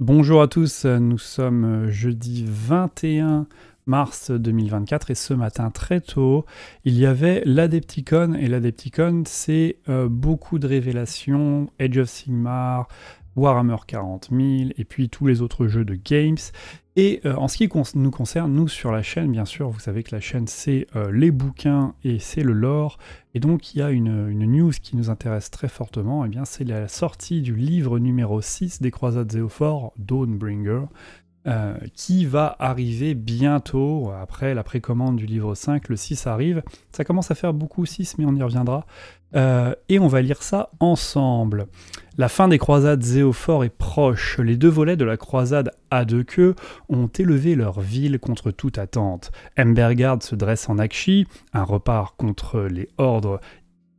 Bonjour à tous, nous sommes jeudi 21 mars 2024 et ce matin très tôt, il y avait l'Adepticon et l'Adepticon c'est beaucoup de révélations, Age of Sigmar, Warhammer 40 000 et puis tous les autres jeux de games. Et en ce qui nous concerne, nous sur la chaîne, bien sûr, vous savez que la chaîne c'est les bouquins et c'est le lore. Et donc il y a une news qui nous intéresse très fortement, et bien c'est la sortie du livre numéro 6 des Croisades Zéophore, Dawnbringer, qui va arriver bientôt, après la précommande du livre 5, le 6 arrive. Ça commence à faire beaucoup 6, mais on y reviendra. Et on va lire ça ensemble. La fin des croisades Zéophore est proche. Les deux volets de la croisade à deux queues ont élevé leur ville contre toute attente. Embergard se dresse en Akshi, un repart contre les ordres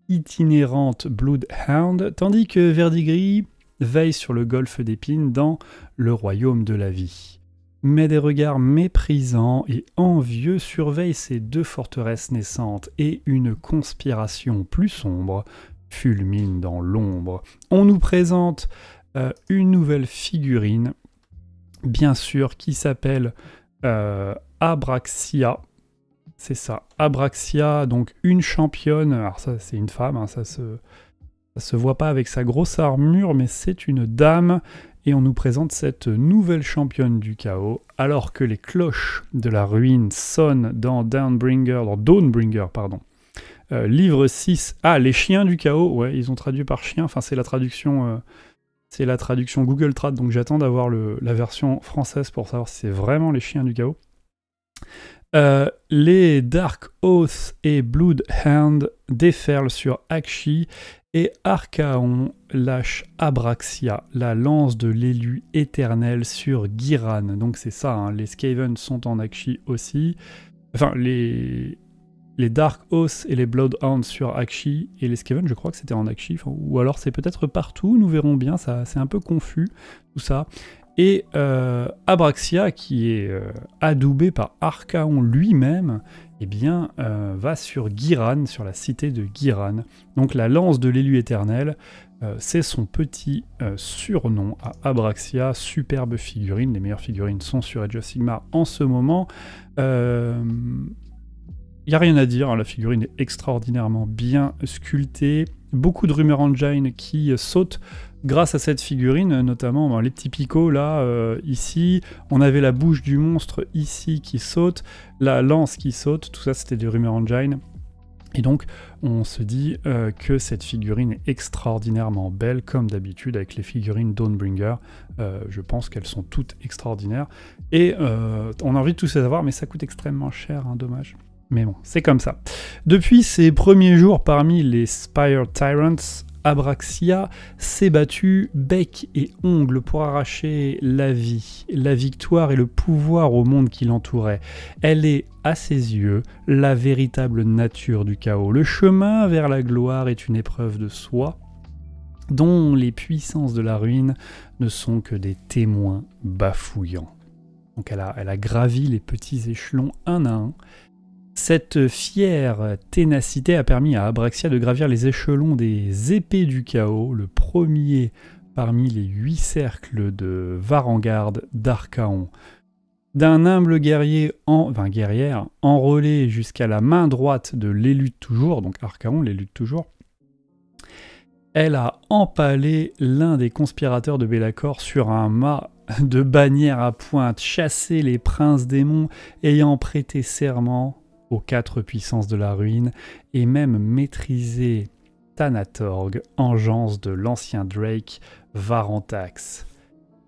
itinérantes Bloodhound, tandis que Verdigris veille sur le golfe d'Épine dans le royaume de la vie. Mais des regards méprisants et envieux surveillent ces deux forteresses naissantes et une conspiration plus sombre fulmine dans l'ombre. On nous présente une nouvelle figurine, bien sûr, qui s'appelle Abraxia. C'est ça, Abraxia, donc une championne. Alors ça, c'est une femme, hein, ça se voit pas avec sa grosse armure, mais c'est une dame. Et on nous présente cette nouvelle championne du chaos, alors que les cloches de la ruine sonnent dans Dawnbringer, pardon. Livre 6, les chiens du chaos, ouais, ils ont traduit par chien, enfin c'est la traduction Google Trad, donc j'attends d'avoir la version française pour savoir si c'est vraiment les chiens du chaos. Les Dark Oath et Bloodhound déferlent sur Akshi, et Archaon lâche Abraxia, la lance de l'élu éternel sur Ghiran. Donc c'est ça, hein, les Skaven sont en Akshi aussi. Enfin, les Dark Oath et les Bloodhounds sur Akshi, et les Skaven, je crois que c'était en Akshi, ou alors c'est peut-être partout, nous verrons bien, c'est un peu confus, tout ça. Et Abraxia, qui est adoubé par Archaon lui-même, eh bien, va sur Ghiran, sur la cité de Ghiran. Donc la lance de l'élu éternel, c'est son petit surnom à Abraxia, superbe figurine, les meilleures figurines sont sur Age of Sigmar en ce moment. Il n'y a rien à dire, hein, la figurine est extraordinairement bien sculptée. Beaucoup de Rumor Engine qui sautent grâce à cette figurine, notamment les petits picots là, ici. On avait la bouche du monstre ici qui saute, la lance qui saute, tout ça c'était des Rumor Engine. Et donc on se dit que cette figurine est extraordinairement belle, comme d'habitude avec les figurines Dawnbringer. Je pense qu'elles sont toutes extraordinaires. Et on a envie de tous les avoir, mais ça coûte extrêmement cher, hein, dommage. Mais bon, c'est comme ça. Depuis ses premiers jours parmi les Spire Tyrants, Abraxia s'est battue bec et ongle pour arracher la vie, la victoire et le pouvoir au monde qui l'entourait. Elle est, à ses yeux, la véritable nature du chaos. Le chemin vers la gloire est une épreuve de soi, dont les puissances de la ruine ne sont que des témoins bafouillants. Donc elle a gravi les petits échelons un à un. Cette fière ténacité a permis à Abraxia de gravir les échelons des épées du chaos, le premier parmi les 8 cercles de Varangard d'Archaon. D'un humble guerrière enrôlée jusqu'à la main droite de l'élu de toujours, donc Archaon, l'élu de toujours, elle a empalé l'un des conspirateurs de Be'lakor sur un mât de bannière à pointe, chassé les princes démons ayant prêté serment aux 4 puissances de la ruine, et même maîtriser Thanatorg, engeance de l'ancien Drake Varantax.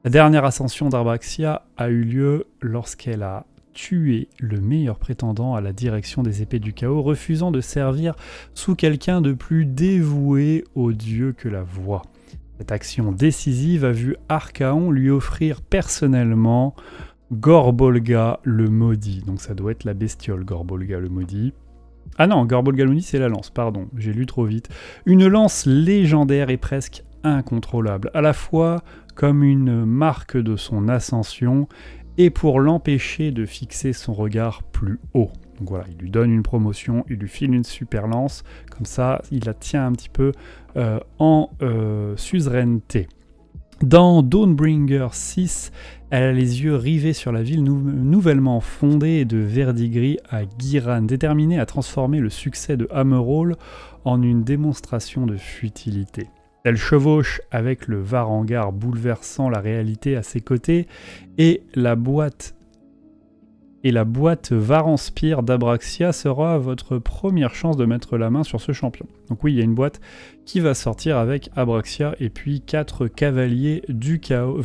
La dernière ascension d'Abraxia a eu lieu lorsqu'elle a tué le meilleur prétendant à la direction des épées du chaos, refusant de servir sous quelqu'un de plus dévoué au dieu que la voix. Cette action décisive a vu Archaon lui offrir personnellement Gorbolga le maudit, donc ça doit être la bestiole Gorbolga le maudit. Ah non, Gorbolga le maudit c'est la lance, pardon, j'ai lu trop vite. Une lance légendaire et presque incontrôlable, à la fois comme une marque de son ascension et pour l'empêcher de fixer son regard plus haut. Donc voilà, il lui donne une promotion, il lui file une super lance, comme ça il la tient un petit peu en suzeraineté. Dans Dawnbringer 6, elle a les yeux rivés sur la ville nouvellement fondée de Verdigris à Ghiran, déterminée à transformer le succès de Hammerhall en une démonstration de futilité. Elle chevauche avec le Varangar bouleversant la réalité à ses côtés et la boîte Varanspire d'Abraxia sera votre première chance de mettre la main sur ce champion. Donc oui, il y a une boîte qui va sortir avec Abraxia et puis 3 cavaliers du chaos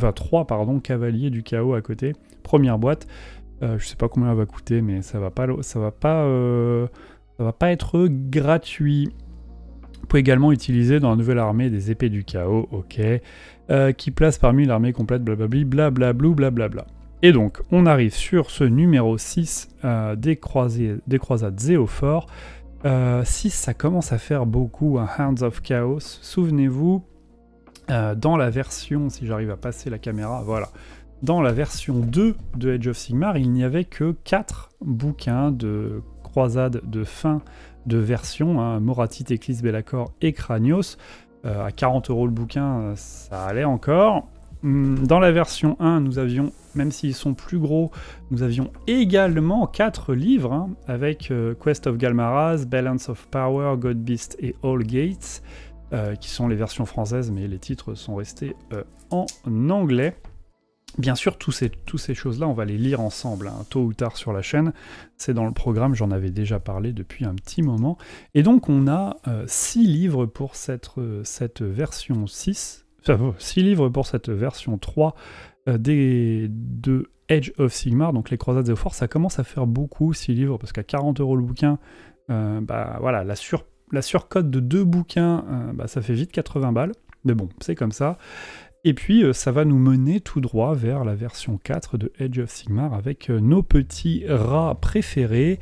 à côté. Première boîte, je sais pas combien elle va coûter, mais ça va pas être gratuit. Vous pouvez également utiliser dans la nouvelle armée des épées du chaos, ok, qui place parmi l'armée complète blablabli, blablablou, blablabla. Et donc, on arrive sur ce numéro 6 des croisades Zéophore. 6, ça commence à faire beaucoup, un Hands of Chaos. Souvenez-vous, dans la version, si j'arrive à passer la caméra, voilà. Dans la version 2 de Age of Sigmar, il n'y avait que 4 bouquins de croisades de fin de version, hein, Moratit, Eclipse, Be'lakor et Kranios. À 40 € le bouquin, ça allait encore. Dans la version 1, nous avions, même s'ils sont plus gros, nous avions également 4 livres, hein, avec Quest of Galmaraz, Balance of Power, God Beast et All Gates, qui sont les versions françaises, mais les titres sont restés en anglais. Bien sûr, toutes ces choses-là, on va les lire ensemble, hein, tôt ou tard sur la chaîne. C'est dans le programme, j'en avais déjà parlé depuis un petit moment. Et donc, on a 6 livres pour cette version 6. Enfin, 6 livres pour cette version 3 de Age of Sigmar, donc les croisades Zéophore. Ça commence à faire beaucoup, 6 livres, parce qu'à 40 € le bouquin, voilà, la surcote de 2 bouquins, ça fait vite 80 balles. Mais bon, c'est comme ça. Et puis, ça va nous mener tout droit vers la version 4 de Age of Sigmar avec nos petits rats préférés.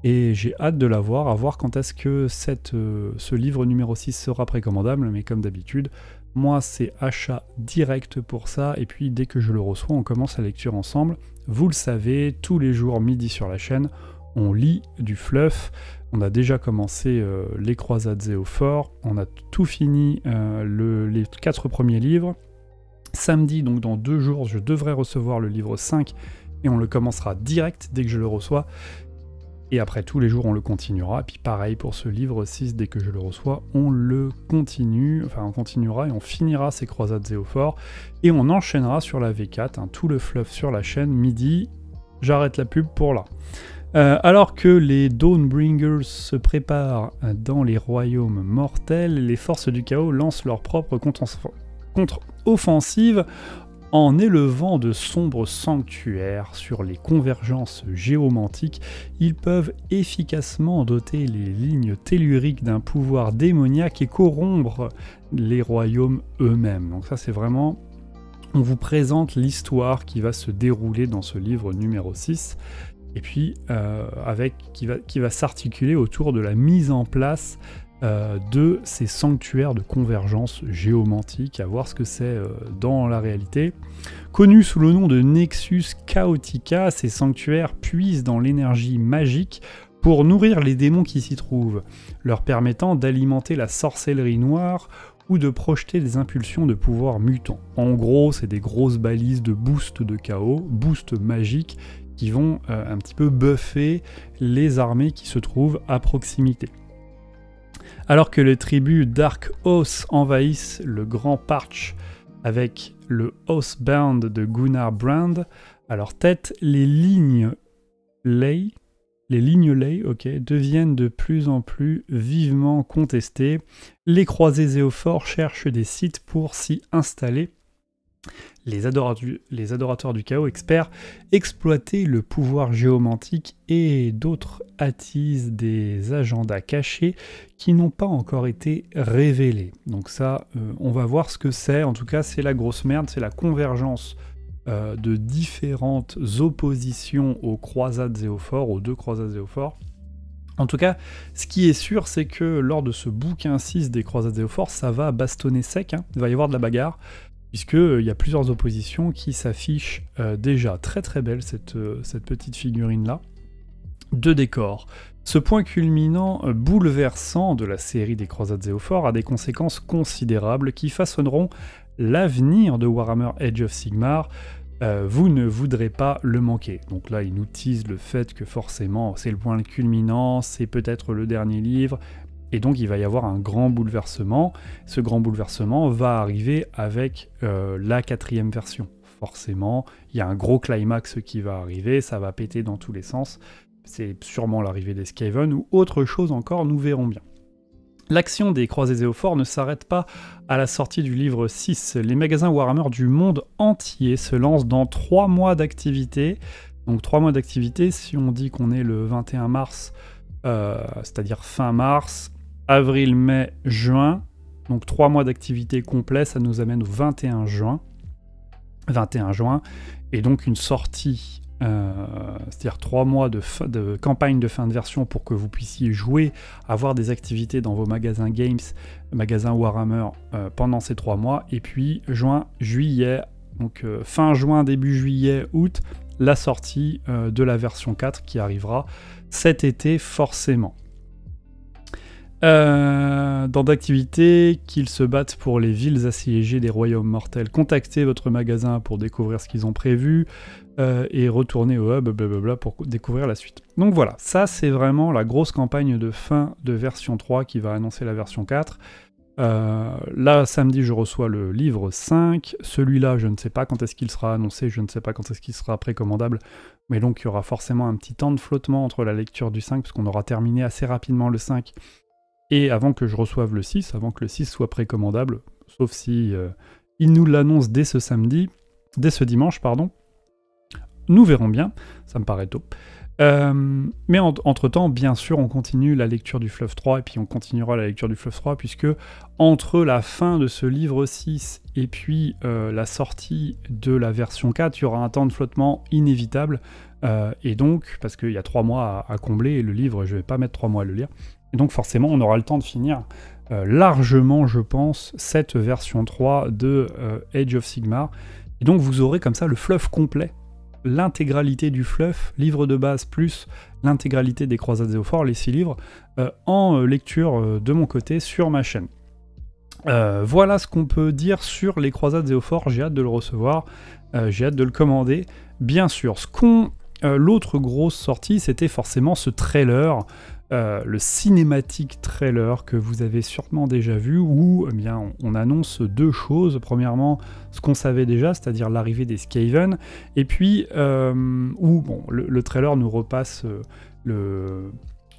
Et j'ai hâte de la voir, à voir quand est-ce que ce livre numéro 6 sera précommandable. Mais comme d'habitude, moi, c'est achat direct pour ça. Et puis, dès que je le reçois, on commence la lecture ensemble. Vous le savez, tous les jours, midi sur la chaîne, on lit du fluff. On a déjà commencé les croisades Zéophore. On a tout fini les 4 premiers livres. Samedi, donc dans 2 jours, je devrais recevoir le livre 5 et on le commencera direct dès que je le reçois. Et après, tous les jours, on le continuera. Et puis pareil pour ce livre 6, dès que je le reçois, on le continue. Enfin, on continuera et on finira ces croisades Zéophore. Et on enchaînera sur la V4, hein, tout le fluff sur la chaîne, midi. J'arrête la pub pour là. Alors que les Dawnbringers se préparent dans les royaumes mortels, les forces du chaos lancent leur propre contre-offensive en élevant de sombres sanctuaires sur les convergences géomantiques. Ils peuvent efficacement doter les lignes telluriques d'un pouvoir démoniaque et corrompre les royaumes eux-mêmes. Donc ça, c'est vraiment... On vous présente l'histoire qui va se dérouler dans ce livre numéro 6, et puis qui va s'articuler autour de la mise en place de ces sanctuaires de convergence géomantique, à voir ce que c'est dans la réalité. Connus sous le nom de Nexus Chaotica, ces sanctuaires puisent dans l'énergie magique pour nourrir les démons qui s'y trouvent, leur permettant d'alimenter la sorcellerie noire ou de projeter des impulsions de pouvoir mutants. En gros, c'est des grosses balises de boost de chaos, boost magique, qui vont un petit peu buffer les armées qui se trouvent à proximité. Alors que les tribus Dark Oath envahissent le Grand Parch avec le Oathbound de Gunnar Brand, à leur tête, les lignes ley, deviennent de plus en plus vivement contestées. Les croisés Zéophore cherchent des sites pour s'y installer. Les adorateurs du chaos experts exploiter le pouvoir géomantique et d'autres attisent des agendas cachés qui n'ont pas encore été révélés. Donc ça, on va voir ce que c'est. En tout cas, c'est la grosse merde, c'est la convergence de différentes oppositions aux croisades Zéophore, aux 2 croisades Zéophore. En tout cas, ce qui est sûr, c'est que lors de ce bouquin 6 des croisades Zéophore, ça va bastonner sec, hein. Il va y avoir de la bagarre, puisqu'il y a plusieurs oppositions qui s'affichent déjà. Très très belle cette petite figurine-là, de décor. Ce point culminant bouleversant de la série des croisades Zéophore a des conséquences considérables qui façonneront l'avenir de Warhammer Age of Sigmar, vous ne voudrez pas le manquer. Donc là, il nous tease le fait que forcément, c'est le point culminant, c'est peut-être le dernier livre, et donc il va y avoir un grand bouleversement. Ce grand bouleversement va arriver avec la 4e version. Forcément, il y a un gros climax qui va arriver, ça va péter dans tous les sens. C'est sûrement l'arrivée des Skaven ou autre chose encore, nous verrons bien. L'action des Croisés Éophores ne s'arrête pas à la sortie du livre 6. Les magasins Warhammer du monde entier se lancent dans 3 mois d'activité. Donc 3 mois d'activité, si on dit qu'on est le 21 mars, c'est-à-dire fin mars, avril, mai, juin, donc 3 mois d'activité complet, ça nous amène au 21 juin. 21 juin, et donc une sortie, c'est-à-dire 3 mois de campagne de fin de version pour que vous puissiez jouer, avoir des activités dans vos magasins Games, magasins Warhammer pendant ces 3 mois, et puis juin, juillet, donc fin juin, début juillet, août, la sortie de la version 4 qui arrivera cet été forcément. Dans d'activités, qu'ils se battent pour les villes assiégées des royaumes mortels. Contactez votre magasin pour découvrir ce qu'ils ont prévu et retournez au hub blablabla pour découvrir la suite. Donc voilà, ça c'est vraiment la grosse campagne de fin de version 3 qui va annoncer la version 4. Là, samedi, je reçois le livre 5. Celui-là, je ne sais pas quand est-ce qu'il sera annoncé, je ne sais pas quand est-ce qu'il sera précommandable. Mais donc, il y aura forcément un petit temps de flottement entre la lecture du 5, parce qu'on aura terminé assez rapidement le 5. Et avant que je reçoive le 6, avant que le 6 soit précommandable, sauf si il nous l'annonce dès ce dimanche, pardon. Nous verrons bien, ça me paraît tôt. Mais entre-temps, bien sûr, on continue la lecture du Fleuve 3, et puis on continuera la lecture du Fleuve 3, puisque entre la fin de ce livre 6 et puis la sortie de la version 4, il y aura un temps de flottement inévitable, et donc, parce qu'il y a 3 mois à combler, et le livre, je ne vais pas mettre 3 mois à le lire, et donc forcément, on aura le temps de finir largement, je pense, cette version 3 de Age of Sigmar, et donc vous aurez comme ça le fleuve complet, l'intégralité du fleuve, livre de base plus l'intégralité des Croisades Éophores, les 6 livres, en lecture de mon côté sur ma chaîne. Voilà ce qu'on peut dire sur les Croisades Éophores, j'ai hâte de le recevoir, j'ai hâte de le commander. Bien sûr, l'autre grosse sortie, c'était forcément ce trailer, le cinématique trailer que vous avez sûrement déjà vu, où eh bien, on annonce 2 choses. Premièrement, ce qu'on savait déjà, c'est-à-dire l'arrivée des Skaven, et puis où bon, le trailer nous repasse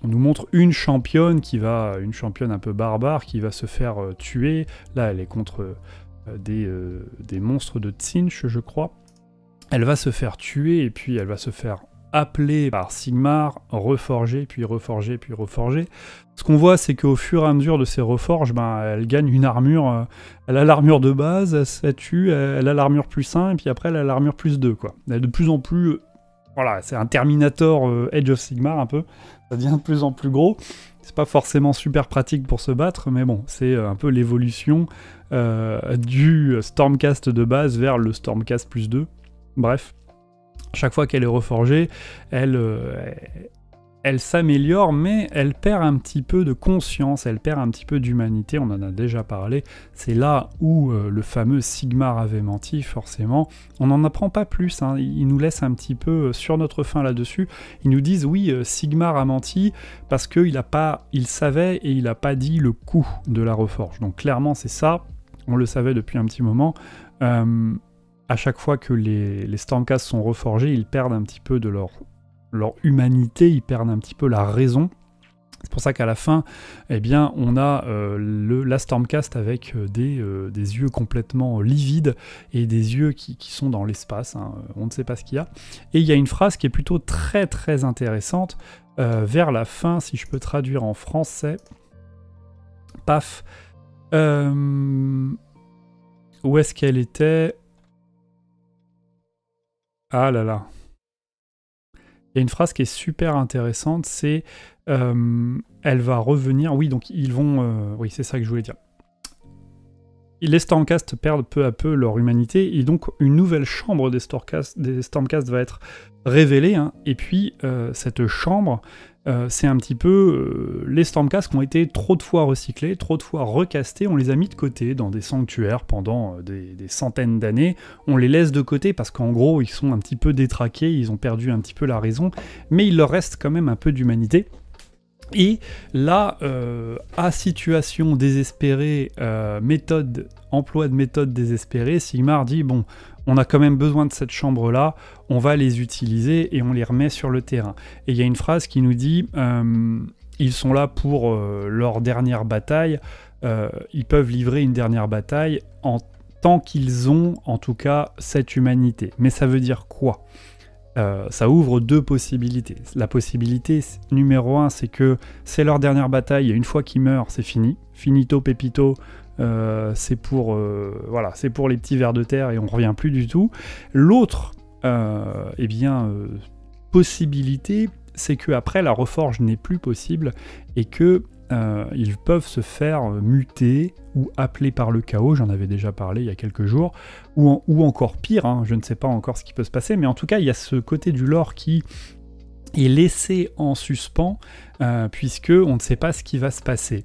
on nous montre une championne un peu barbare qui va se faire tuer. Là, elle est contre des monstres de Tzeentch, je crois. Elle va se faire tuer et puis elle va se faire appeler par Sigmar, reforger, puis reforger, puis reforger. Ce qu'on voit, c'est qu'au fur et à mesure de ces reforges, elle gagne une armure. Elle a l'armure de base, elle se tue, elle a l'armure plus 1, et puis après elle a l'armure plus 2, quoi. Elle est de plus en plus... voilà, c'est un Terminator Age of Sigmar un peu. Ça devient de plus en plus gros. C'est pas forcément super pratique pour se battre, mais bon, c'est un peu l'évolution du Stormcast de base vers le Stormcast plus 2. Bref. Chaque fois qu'elle est reforgée, elle s'améliore, mais elle perd un petit peu de conscience, elle perd un petit peu d'humanité, on en a déjà parlé. C'est là où le fameux Sigmar avait menti, forcément. On n'en apprend pas plus, hein. Ils nous laissent un petit peu sur notre faim là-dessus. Ils nous disent, oui, Sigmar a menti, parce qu'il savait et il n'a pas dit le coût de la reforge. Donc clairement, c'est ça, on le savait depuis un petit moment. À chaque fois que les Stormcast sont reforgés, ils perdent un petit peu de leur humanité, ils perdent un petit peu la raison. C'est pour ça qu'à la fin, eh bien, on a la Stormcast avec des yeux complètement livides et des yeux qui sont dans l'espace, hein. On ne sait pas ce qu'il y a. Et il y a une phrase qui est plutôt très très intéressante vers la fin, si je peux traduire en français. Paf. Où est-ce qu'elle était ? Ah là là. Il y a une phrase qui est super intéressante, c'est elle va revenir. Oui, donc ils vont. Oui, c'est ça que je voulais dire. Les Stormcast perdent peu à peu leur humanité, et donc une nouvelle chambre des Stormcast va être révélée, hein, et puis cette chambre, c'est un petit peu les Stormcast qui ont été trop de fois recyclés, trop de fois recastés, on les a mis de côté dans des sanctuaires pendant des centaines d'années, on les laisse de côté parce qu'en gros ils sont un petit peu détraqués, ils ont perdu un petit peu la raison, mais il leur reste quand même un peu d'humanité. Et là, à situation désespérée, emploi de méthode désespérée, Sigmar dit bon, on a quand même besoin de cette chambre-là, on va les utiliser et on les remet sur le terrain. Et il y a une phrase qui nous dit ils sont là pour leur dernière bataille, ils peuvent livrer une dernière bataille en tant qu'ils ont en tout cas cette humanité. Mais ça veut dire quoi ? Ça ouvre deux possibilités. La possibilité numéro 1, c'est que c'est leur dernière bataille et une fois qu'ils meurent, c'est fini. Finito pepito, c'est pour les petits vers de terre et on revient plus du tout. L'autre possibilité, c'est que après la reforge n'est plus possible et que ils peuvent se faire muter ou appeler par le chaos, j'en avais déjà parlé il y a quelques jours, ou encore pire, hein, je ne sais pas encore ce qui peut se passer, mais en tout cas il y a ce côté du lore qui est laissé en suspens, puisque on ne sait pas ce qui va se passer.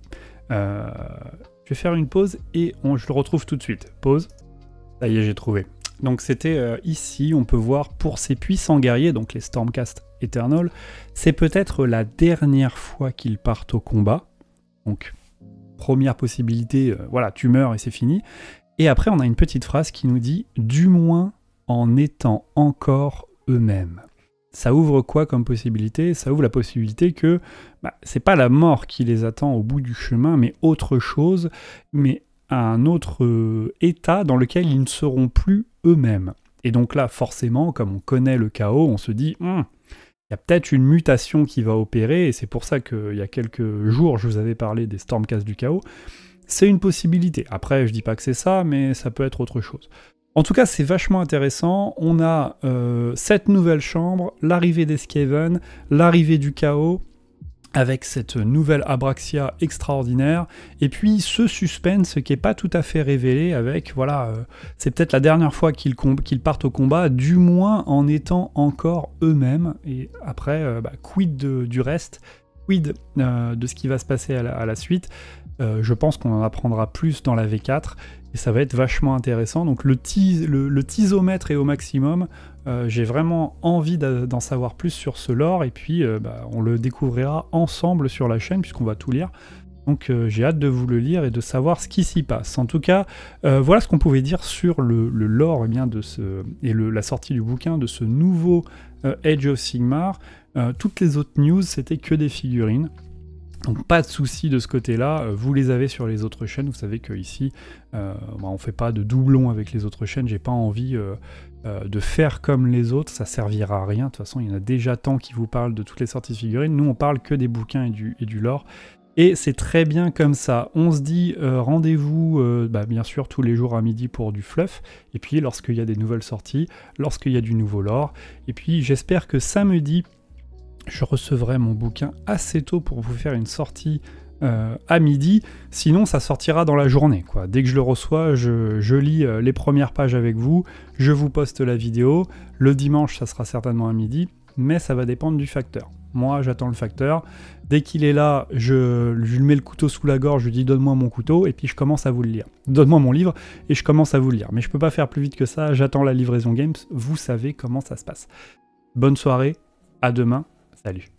Je vais faire une pause et je le retrouve tout de suite. Pause, ça y est, j'ai trouvé. Donc c'était ici, on peut voir pour ces puissants guerriers, donc les Stormcast Eternal, c'est peut-être la dernière fois qu'ils partent au combat. Donc, première possibilité, voilà, tu meurs et c'est fini. Et après, on a une petite phrase qui nous dit « du moins en étant encore eux-mêmes ». Ça ouvre quoi comme possibilité ? Ça ouvre la possibilité que c'est pas la mort qui les attend au bout du chemin, mais autre chose, mais un autre état dans lequel ils ne seront plus eux-mêmes. Et donc là, forcément, comme on connaît le chaos, on se dit il y a peut-être une mutation qui va opérer, et c'est pour ça qu'il y a quelques jours, je vous avais parlé des Stormcast du chaos. C'est une possibilité. Après, je dis pas que c'est ça, mais ça peut être autre chose. En tout cas, c'est vachement intéressant. On a cette nouvelle chambre, l'arrivée des Skaven, l'arrivée du chaos, avec cette nouvelle Abraxia extraordinaire, et puis ce suspense qui n'est pas tout à fait révélé avec, c'est peut-être la dernière fois qu'ils partent au combat, du moins en étant encore eux-mêmes, et après, quid du reste, quid de ce qui va se passer à la suite. Je pense qu'on en apprendra plus dans la V4, et ça va être vachement intéressant. Donc le teasomètre est au maximum. J'ai vraiment envie d'en savoir plus sur ce lore, et puis on le découvrira ensemble sur la chaîne puisqu'on va tout lire. Donc j'ai hâte de vous le lire et de savoir ce qui s'y passe. En tout cas, voilà ce qu'on pouvait dire sur le lore la sortie du bouquin de ce nouveau Age of Sigmar. Toutes les autres news, c'était que des figurines. Donc pas de souci de ce côté-là, vous les avez sur les autres chaînes, vous savez qu'ici, on fait pas de doublons avec les autres chaînes, j'ai pas envie de faire comme les autres, ça servira à rien, de toute façon il y en a déjà tant qui vous parlent de toutes les sorties de figurines, nous on parle que des bouquins et du lore, et c'est très bien comme ça. On se dit rendez-vous bien sûr tous les jours à midi pour du fluff, et puis lorsqu'il y a des nouvelles sorties, lorsqu'il y a du nouveau lore, et puis j'espère que samedi, je recevrai mon bouquin assez tôt pour vous faire une sortie à midi, sinon ça sortira dans la journée, quoi. Dès que je le reçois, je lis les premières pages avec vous, je vous poste la vidéo, le dimanche ça sera certainement à midi, mais ça va dépendre du facteur. Moi j'attends le facteur, dès qu'il est là, je lui mets le couteau sous la gorge, je lui dis donne-moi mon couteau, et puis je commence à vous le lire. Donne-moi mon livre, et je commence à vous le lire. Mais je peux pas faire plus vite que ça, j'attends la livraison Games, vous savez comment ça se passe. Bonne soirée, à demain. Salut.